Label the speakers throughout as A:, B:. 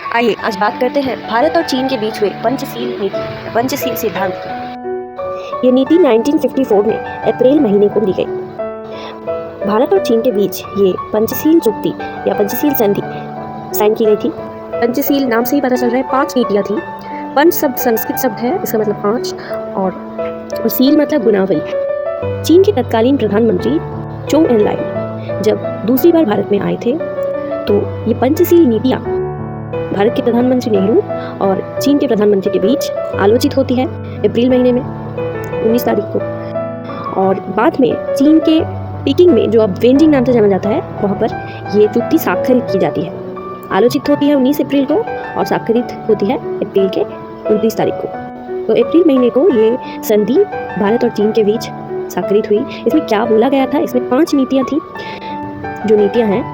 A: आइए आज बात करते हैं भारत और चीन के बीच हुए पंचशील नीति, पंचशील सिद्धांत की। ये नीति 1954 में अप्रैल महीने को दी गई। भारत और चीन के बीच ये पंचशील चुक्ति या पंचशील संधि साइन की गई थी। पंचशील नाम से ही पता चल रहा है 5 नीतियाँ थी। पंच शब्द संस्कृत शब्द है, इसका मतलब 5 और सील मतलब गुनावली। चीन के तत्कालीन प्रधानमंत्री चोंग एनलाई जब दूसरी बार भारत में आए थे तो ये पंचशील नीतियाँ भारत के प्रधानमंत्री नेहरू और चीन के प्रधानमंत्री के बीच आलोचित होती है अप्रैल महीने में 19 तारीख को। और बाद में चीन के पीकिंग में, जो अब बेजिंग नाम से जाना जाता है, वहाँ पर ये चुक्ति स्वाक्षरित की जाती है। आलोचित होती है 19 अप्रैल को और स्वाक्षरित होती है अप्रैल के 29 तारीख को। तो अप्रैल महीने को ये संधि भारत और चीन के बीच स्वाक्षरित हुई। इसमें क्या बोला गया था? इसमें 5 नीतियाँ थी। जो नीतियाँ हैं,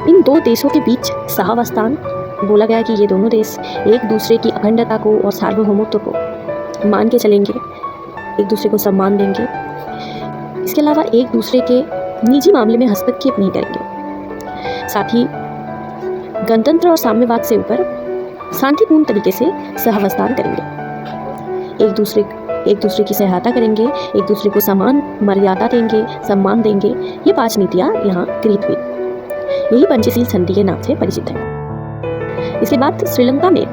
A: इन दो देशों के बीच सहावस्थान बोला गया कि ये दोनों देश एक दूसरे की अखंडता को और सार्वभौमत्व को मान के चलेंगे, एक दूसरे को सम्मान देंगे। इसके अलावा एक दूसरे के निजी मामले में हस्तक्षेप नहीं करेंगे। साथ ही गणतंत्र और साम्यवाद से ऊपर शांतिपूर्ण तरीके से सहावस्थान करेंगे, एक दूसरे की सहायता करेंगे, एक दूसरे को समान मर्यादा देंगे, सम्मान देंगे। ये 5 नीतियाँ यहाँ गृहीत हुई। यही पंचशील संधि के नाम से परिचित है। इसके बाद श्रीलंका में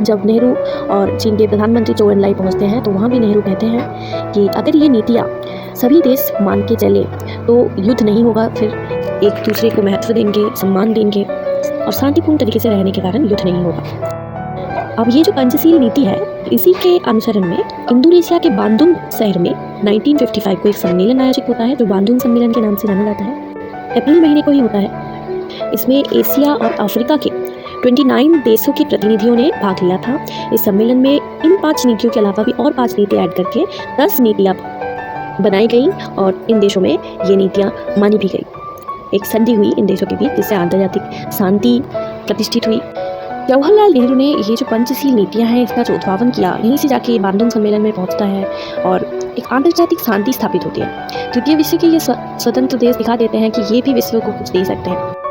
A: जब नेहरू और चीन के प्रधानमंत्री चोंग एनलाई पहुंचते हैं तो वहाँ भी नेहरू कहते हैं कि अगर ये नीतियाँ सभी देश मान के चले तो युद्ध नहीं होगा, फिर एक दूसरे को महत्व देंगे, सम्मान देंगे और शांतिपूर्ण तरीके से रहने के कारण युद्ध नहीं होगा। अब ये जो पंचशील नीति है, इसी के अनुसरण में इंडोनेशिया के बांदुंग शहर में 1955 को एक सम्मेलन आयोजित होता है, जो बांदुंग सम्मेलन के नाम से जाना जाता है। अप्रैल महीने को ही होता है। इसमें एशिया और अफ्रीका के 29 देशों के प्रतिनिधियों ने भाग लिया था। इस सम्मेलन में इन 5 नीतियों के अलावा भी और 5 नीतियाँ ऐड करके 10 नीतियाँ बनाई गई और इन देशों में ये नीतियाँ मानी भी गई। एक संधि हुई इन देशों के बीच, जिससे आंतर्जातिक शांति प्रतिष्ठित हुई। जवाहरलाल नेहरू ने ये जो पंचशील नीतियाँ हैं, इसका जो उद्भावन किया, यहीं से जाके बांदुंग सम्मेलन में पहुँचता है और एक आंतर्जातिक शांति स्थापित होती है। तृतीय विश्व के ये स्वतंत्र देश दिखा देते हैं कि ये भी विश्व को कुछ दे सकते हैं।